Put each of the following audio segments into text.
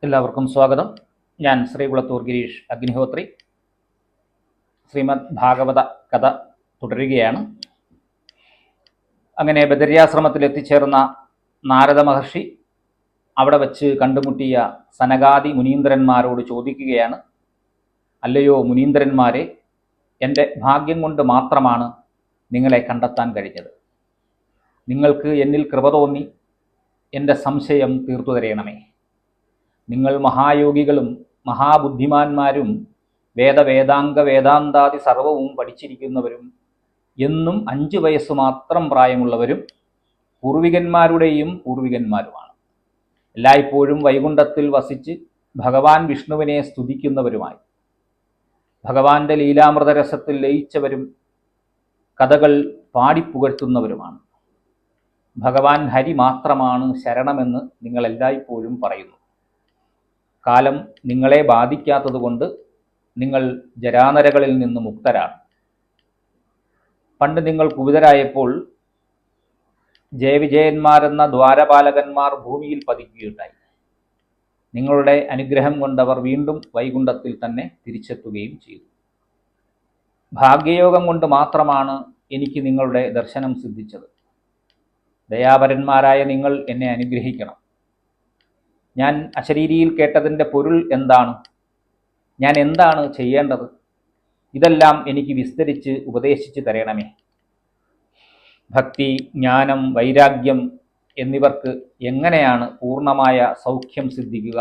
എല്ലാവർക്കും സ്വാഗതം. ഞാൻ ശ്രീകുളത്തൂർ ഗിരീഷ് അഗ്നിഹോത്രി. ശ്രീമദ് ഭാഗവത കഥ തുടരുകയാണ്. അങ്ങനെ ബദര്യാശ്രമത്തിൽ എത്തിച്ചേർന്ന നാരദ മഹർഷി അവിടെ വച്ച് കണ്ടുമുട്ടിയ സനകാദി മുനീന്ദ്രന്മാരോട് ചോദിക്കുകയാണ്, അല്ലയോ മുനീന്ദ്രന്മാരെ, എൻ്റെ ഭാഗ്യം കൊണ്ട് മാത്രമാണ് നിങ്ങളെ കണ്ടെത്താൻ കഴിഞ്ഞത്. നിങ്ങൾക്ക് എന്നിൽ കൃപ തോന്നി എൻ്റെ സംശയം തീർത്തു തരയണമേ. നിങ്ങൾ മഹായോഗികളും മഹാബുദ്ധിമാന്മാരും വേദാന്താദി സർവവും പഠിച്ചിരിക്കുന്നവരും എന്നും 5 വയസ്സ് മാത്രം പ്രായമുള്ളവരും പൂർവികന്മാരുടെയും പൂർവികന്മാരുമാണ്. എല്ലായ്പ്പോഴും വൈകുണ്ഠത്തിൽ വസിച്ച് ഭഗവാൻ വിഷ്ണുവിനെ സ്തുതിക്കുന്നവരുമായി ഭഗവാന്റെ ലീലാമൃതരസത്തിൽ ലയിച്ചവരും കഥകൾ പാടിപ്പുകഴ്ത്തുന്നവരുമാണ്. ഭഗവാൻ ഹരി മാത്രമാണ് ശരണമെന്ന് നിങ്ങൾ എല്ലായ്പ്പോഴും പറയുന്നു. കാലം നിങ്ങളെ ബാധിക്കാത്തതുകൊണ്ട് നിങ്ങൾ ജരാനരകളിൽ നിന്ന് മുക്തരാണ്. പണ്ട് നിങ്ങൾ കുപിതരായപ്പോൾ ജയവിജയന്മാരെന്ന ദ്വാരപാലകന്മാർ ഭൂമിയിൽ പതിക്കുകയുണ്ടായി. നിങ്ങളുടെ അനുഗ്രഹം കൊണ്ടവർ വീണ്ടും വൈകുണ്ഠത്തിൽ തന്നെ തിരിച്ചെത്തുകയും ചെയ്തു. ഭാഗ്യയോഗം കൊണ്ട് മാത്രമാണ് എനിക്ക് നിങ്ങളുടെ ദർശനം സിദ്ധിച്ചത്. ദയാപരന്മാരായ നിങ്ങൾ എന്നെ അനുഗ്രഹിക്കണം. ഞാൻ അശരീരിയിൽ കേട്ടതിൻ്റെ പൊരുൾ എന്താണ്? ഞാൻ എന്താണ് ചെയ്യേണ്ടത്? ഇതെല്ലാം എനിക്ക് വിസ്തരിച്ച് ഉപദേശിച്ച് തരണമേ. ഭക്തി, ജ്ഞാനം, വൈരാഗ്യം എന്നിവർക്ക് എങ്ങനെയാണ് പൂർണ്ണമായ സൗഖ്യം സിദ്ധിക്കുക?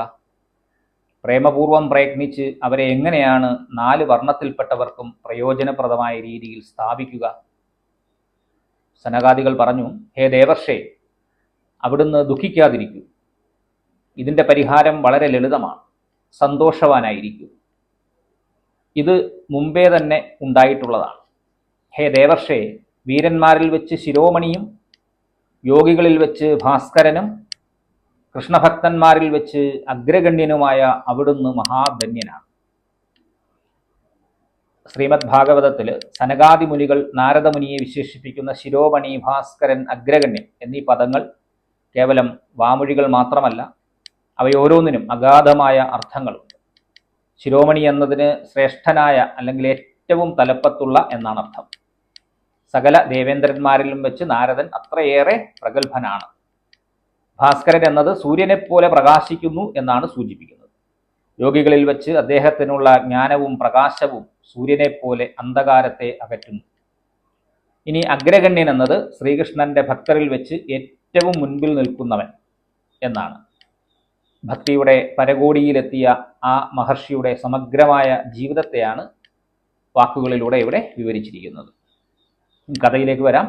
പ്രേമപൂർവം പ്രയത്നിച്ച് അവരെ എങ്ങനെയാണ് 4 വർണ്ണത്തിൽപ്പെട്ടവർക്കും പ്രയോജനപ്രദമായ രീതിയിൽ സ്ഥാപിക്കുക? സനകാദികൾ പറഞ്ഞു, ഹേ ദേവർഷേ, അവിടുന്ന് ദുഃഖിക്കാതിരിക്കൂ. ഇതിൻ്റെ പരിഹാരം വളരെ ലളിതമാണ്. സന്തോഷവാനായിരിക്കൂ. ഇത് മുമ്പേ തന്നെ ഉണ്ടായിട്ടുള്ളതാണ്. ഹേ ദേവർഷേ, വീരന്മാരിൽ വെച്ച് ശിരോമണിയും യോഗികളിൽ വെച്ച് ഭാസ്കരനും കൃഷ്ണഭക്തന്മാരിൽ വെച്ച് അഗ്രഗണ്യനുമായ അവിടുന്ന് മഹാധന്യനാണ്. ശ്രീമദ് ഭാഗവതത്തിൽ സനകാദി മുനികൾ നാരദമുനിയെ വിശേഷിപ്പിക്കുന്ന ശിരോമണി, ഭാസ്കരൻ, അഗ്രഗണ്യൻ എന്നീ പദങ്ങൾ കേവലം വാമൊഴികൾ മാത്രമല്ല, അവയോരോന്നിനും അഗാധമായ അർത്ഥങ്ങളുണ്ട്. ശിരോമണി എന്നതിന് ശ്രേഷ്ഠനായ അല്ലെങ്കിൽ ഏറ്റവും തലപ്പത്തുള്ള എന്നാണ് അർത്ഥം. സകല ദേവേന്ദ്രന്മാരിലും വെച്ച് നാരദൻ അത്രയേറെ പ്രഗത്ഭനാണ്. ഭാസ്കരൻ എന്നത് സൂര്യനെപ്പോലെ പ്രകാശിക്കുന്നു എന്നാണ് സൂചിപ്പിക്കുന്നത്. യോഗികളിൽ വെച്ച് അദ്ദേഹത്തിനുള്ള ജ്ഞാനവും പ്രകാശവും സൂര്യനെപ്പോലെ അന്ധകാരത്തെ അകറ്റുന്നു. ഇനി അഗ്രഗണ്യൻ എന്നത് ശ്രീകൃഷ്ണന്റെ ഭക്തരിൽ വെച്ച് ഏറ്റവും മുൻപിൽ നിൽക്കുന്നവൻ എന്നാണ്. ഭക്തിയുടെ പരകോടിയിലെത്തിയ ആ മഹർഷിയുടെ സമഗ്രമായ ജീവിതത്തെയാണ് വാക്കുകളിലൂടെ ഇവിടെ വിവരിച്ചിരിക്കുന്നത്. കഥയിലേക്ക് വരാം.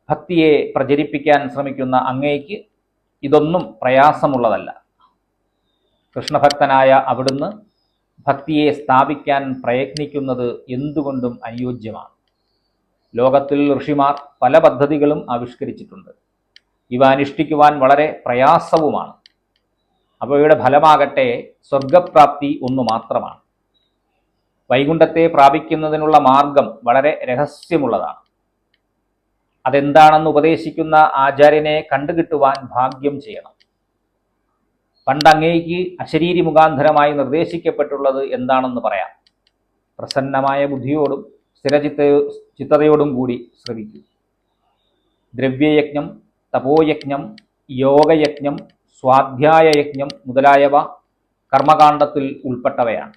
ഭക്തിയെ പ്രചരിപ്പിക്കാൻ ശ്രമിക്കുന്ന അങ്ങേയ്ക്ക് ഇതൊന്നും പ്രയാസമുള്ളതല്ല. കൃഷ്ണഭക്തനായ അവിടുന്ന് ഭക്തിയെ സ്ഥാപിക്കാൻ പ്രയത്നിക്കുന്നത് എന്തുകൊണ്ടും അനുയോജ്യമാണ്. ലോകത്തിൽ ഋഷിമാർ പല പദ്ധതികളും ആവിഷ്കരിച്ചിട്ടുണ്ട്. ഇവ അനുഷ്ഠിക്കുവാൻ വളരെ പ്രയാസവുമാണ്. അവയുടെ ഫലമാകട്ടെ സ്വർഗപ്രാപ്തി ഒന്നു മാത്രമാണ്. വൈകുണ്ഠത്തെ പ്രാപിക്കുന്നതിനുള്ള മാർഗം വളരെ രഹസ്യമുള്ളതാണ്. അതെന്താണെന്ന് ഉപദേശിക്കുന്ന ആചാര്യനെ കണ്ടുകിട്ടുവാൻ ഭാഗ്യം ചെയ്യണം. പണ്ട് അങ്ങേയ്ക്ക് അശരീരി മുഖാന്തരമായി നിർദ്ദേശിക്കപ്പെട്ടുള്ളത് എന്താണെന്ന് പറയാം. പ്രസന്നമായ ബുദ്ധിയോടും ചിത്തതയോടും കൂടി ശ്രവിക്കൂ. ദ്രവ്യയജ്ഞം, തപോയജ്ഞം, യോഗയജ്ഞം, സ്വാധ്യായയജ്ഞം മുതലായവ കർമ്മകാണ്ഡത്തിൽ ഉൾപ്പെട്ടവയാണ്.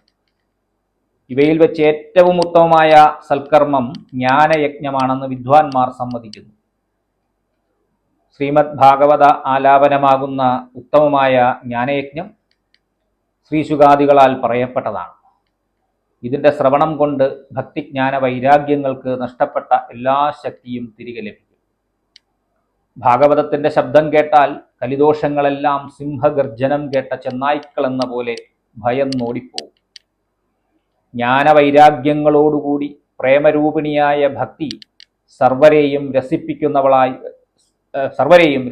ഇവയിൽ വെച്ച് ഏറ്റവും ഉത്തമമായ സൽക്കർമ്മം ജ്ഞാനയജ്ഞമാണെന്ന് വിദ്വാൻമാർ സമ്മതിക്കുന്നു. ശ്രീമദ് ഭാഗവത ആലാപനമാകുന്ന ഉത്തമമായ ജ്ഞാനയജ്ഞം ശ്രീശുകാദികളാൽ പറയപ്പെട്ടതാണ്. ഇതിൻ്റെ ശ്രവണം കൊണ്ട് ഭക്തിജ്ഞാന വൈരാഗ്യങ്ങൾക്ക് നഷ്ടപ്പെട്ട എല്ലാ ശക്തിയും തിരികെ ലഭിക്കും. ഭാഗവതത്തിൻ്റെ ശബ്ദം കേട്ടാൽ കലിദോഷങ്ങളെല്ലാം സിംഹഗർജനം കേട്ട ചെന്നായ്ക്കൾ എന്ന പോലെ ഭയന്നോടിപ്പോവും. ജ്ഞാനവൈരാഗ്യങ്ങളോടുകൂടി പ്രേമരൂപിണിയായ ഭക്തി സർവരെയും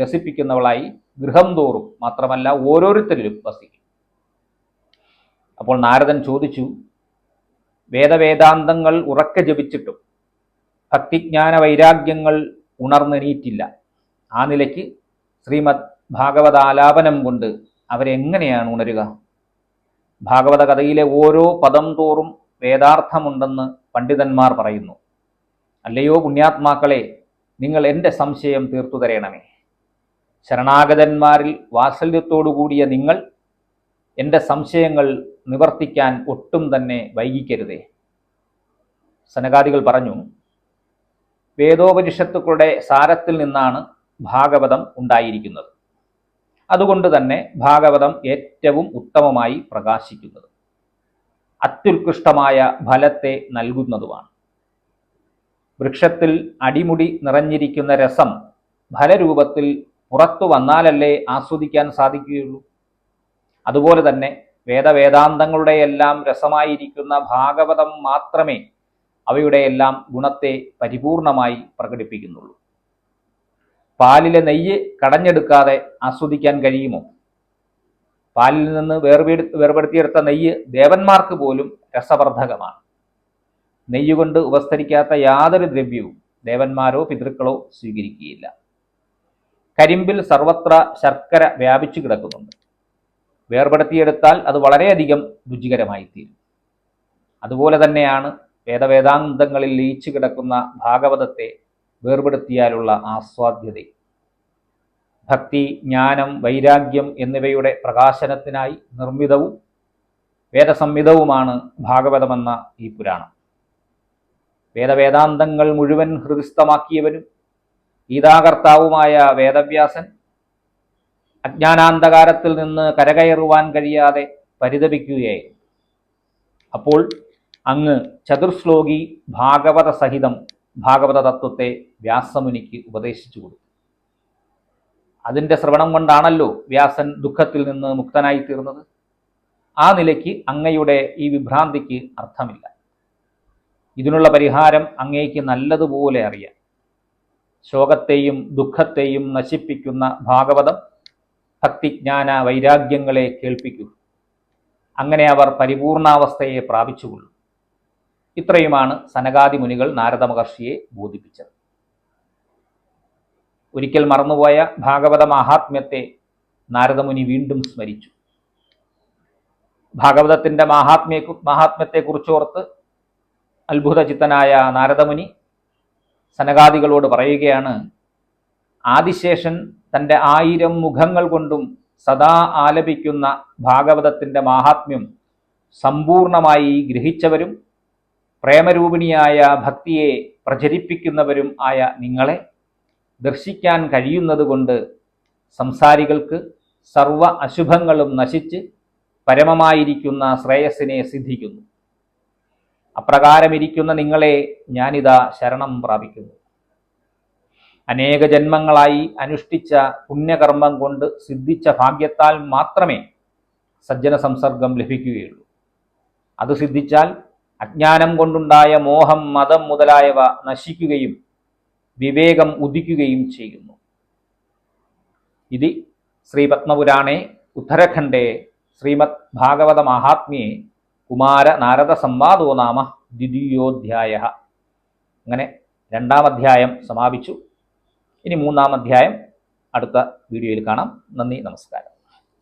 രസിപ്പിക്കുന്നവളായി ഗൃഹം തോറും മാത്രമല്ല ഓരോരുത്തരിലും വസിക്കും. അപ്പോൾ നാരദൻ ചോദിച്ചു, വേദാന്തങ്ങൾ ഉറക്കെ ജപിച്ചിട്ടും ഭക്തിജ്ഞാന വൈരാഗ്യങ്ങൾ ഉണർന്നെണീറ്റില്ല. ആ നിലയ്ക്ക് ശ്രീമദ് ഭാഗവതാലാപനം കൊണ്ട് അവരെങ്ങനെയാണ് ഉണരുക? ഭാഗവത കഥയിലെ ഓരോ പദം തോറും വേദാർത്ഥമുണ്ടെന്ന് പണ്ഡിതന്മാർ പറയുന്നു. അല്ലയോ പുണ്യാത്മാക്കളെ, നിങ്ങൾ എൻ്റെ സംശയം തീർത്തു തരണമേ. ശരണാഗതന്മാരിൽ വാത്സല്യത്തോടുകൂടിയ നിങ്ങൾ എൻ്റെ സംശയങ്ങൾ നിവർത്തിക്കാൻ ഒട്ടും തന്നെ വൈകിക്കരുതേ. സനകാദികൾ പറഞ്ഞു, വേദോപനിഷത്തുക്കളുടെ സാരത്തിൽ നിന്നാണ് ഭാഗവതം ഉണ്ടായിരിക്കുന്നത്. അതുകൊണ്ട് തന്നെ ഭാഗവതം ഏറ്റവും ഉത്തമമായി പ്രകാശിക്കുന്നത്, അത്യുത്കൃഷ്ടമായ ഫലത്തെ നൽകുന്നതുമാണ്. വൃക്ഷത്തിൽ അടിമുടി നിറഞ്ഞിരിക്കുന്ന രസം ഫലരൂപത്തിൽ പുറത്തു വന്നാലല്ലേ ആസ്വദിക്കാൻ സാധിക്കുകയുള്ളൂ. അതുപോലെ തന്നെ വേദവേദാന്തങ്ങളുടെയെല്ലാം രസമായിരിക്കുന്ന ഭാഗവതം മാത്രമേ അവയുടെയെല്ലാം ഗുണത്തെ പരിപൂർണമായി പ്രകടിപ്പിക്കുന്നുള്ളൂ. പാലിലെ നെയ്യ് കടഞ്ഞെടുക്കാതെ ആസ്വദിക്കാൻ കഴിയുമോ? പാലിൽ നിന്ന് വേർപെടുത്തിയെടുത്ത നെയ്യ് ദേവന്മാർക്ക് പോലും രസവർദ്ധകമാണ്. നെയ്യുകൊണ്ട് ഉപസ്തരിക്കാത്ത യാതൊരു ദ്രവ്യവും ദേവന്മാരോ പിതൃക്കളോ സ്വീകരിക്കുകയില്ല. കരിമ്പിൽ സർവത്ര ശർക്കര വ്യാപിച്ചു കിടക്കുന്നുണ്ട്. വേർപെടുത്തിയെടുത്താൽ അത് വളരെയധികം രുചികരമായിത്തീരും. അതുപോലെ തന്നെയാണ് വേദവേദാന്തങ്ങളിൽ ലയിച്ചു കിടക്കുന്ന ഭാഗവതത്തെ വേർപെടുത്തിയാലുള്ള ആസ്വാദ്യത. ഭക്തി, ജ്ഞാനം, വൈരാഗ്യം എന്നിവയുടെ പ്രകാശനത്തിനായി നിർമ്മിതവും വേദസംഹിതവുമാണ് ഭാഗവതമെന്ന ഈ പുരാണം. വേദവേദാന്തങ്ങൾ മുഴുവൻ ഹൃദിസ്ഥമാക്കിയവനും ഗീതാകർത്താവുമായ വേദവ്യാസൻ അജ്ഞാനാന്ധകാരത്തിൽ നിന്ന് കരകയറുവാൻ കഴിയാതെ പരിതപിക്കുകയായിരുന്നു. അപ്പോൾ അങ്ങ് ചതുർശ്ലോകി ഭാഗവത സഹിതം ഭാഗവത തത്വത്തെ വ്യാസമുനിക്ക് ഉപദേശിച്ചു കൊടുത്തു. അതിൻ്റെ ശ്രവണം കൊണ്ടാണല്ലോ വ്യാസൻ ദുഃഖത്തിൽ നിന്ന് മുക്തനായി തീർന്നത്. ആ നിലയ്ക്ക് അങ്ങയുടെ ഈ വിഭ്രാന്തിക്ക് അർത്ഥമില്ല. ഇതിനുള്ള പരിഹാരം അങ്ങേക്ക് നല്ലതുപോലെ അറിയാം. ശോകത്തെയും ദുഃഖത്തെയും നശിപ്പിക്കുന്ന ഭാഗവതം ഭക്തിജ്ഞാന വൈരാഗ്യങ്ങളെ കേൾപ്പിക്കൂ. അങ്ങനെ അവർ പരിപൂർണാവസ്ഥയെ പ്രാപിച്ചുകൊള്ളും. ഇത്രയുമാണ് സനകാദി മുനികൾ നാരദ മഹർഷിയെ ബോധിപ്പിച്ചത്. ഒരിക്കൽ മറന്നുപോയ ഭാഗവത മാഹാത്മ്യത്തെ നാരദമുനി വീണ്ടും സ്മരിച്ചു. ഭാഗവതത്തിൻ്റെ മാഹാത്മ്യത്തെക്കുറിച്ചോർത്ത് അത്ഭുതചിത്തനായ നാരദമുനി സനകാദികളോട് പറയുകയാണ്, ആദിശേഷൻ തൻ്റെ 1000 മുഖങ്ങൾ കൊണ്ടും സദാ ആലപിക്കുന്ന ഭാഗവതത്തിൻ്റെ മാഹാത്മ്യം സമ്പൂർണമായി ഗ്രഹിച്ചവരും പ്രേമരൂപിണിയായ ഭക്തിയെ പ്രചരിപ്പിക്കുന്നവരും ആയ നിങ്ങളെ ദർശിക്കാൻ കഴിയുന്നത് കൊണ്ട് സംസാരികൾക്ക് സർവ അശുഭങ്ങളും നശിച്ച് പരമമായിരിക്കുന്ന ശ്രേയസ്സിനെ സിദ്ധിക്കുന്നു. അപ്രകാരമിരിക്കുന്ന നിങ്ങളെ ഞാനിതാ ശരണം പ്രാപിക്കുന്നു. അനേക ജന്മങ്ങളായി അനുഷ്ഠിച്ച പുണ്യകർമ്മം കൊണ്ട് സിദ്ധിച്ച ഭാഗ്യത്താൽ മാത്രമേ സജ്ജന സംസർഗം ലഭിക്കുകയുള്ളൂ. അത് സിദ്ധിച്ചാൽ അജ്ഞാനം കൊണ്ടുണ്ടായ മോഹം, മതം മുതലായവ നശിക്കുകയും വിവേകം ഉദിക്കുകയും ചെയ്യുന്നു. ഇതി ശ്രീപത്മപുരാണേ ഉത്തരഖണ്ഡേ ശ്രീമദ് ഭാഗവത മാഹാത്മ്യേ കുമാര നാരദ സംവാദോ നാമ ദ്വിതീയോധ്യായ. അങ്ങനെ 2ാം അധ്യായം സമാപിച്ചു. ഇനി 3ാം അധ്യായം അടുത്ത വീഡിയോയിൽ കാണാം. നന്ദി, നമസ്കാരം.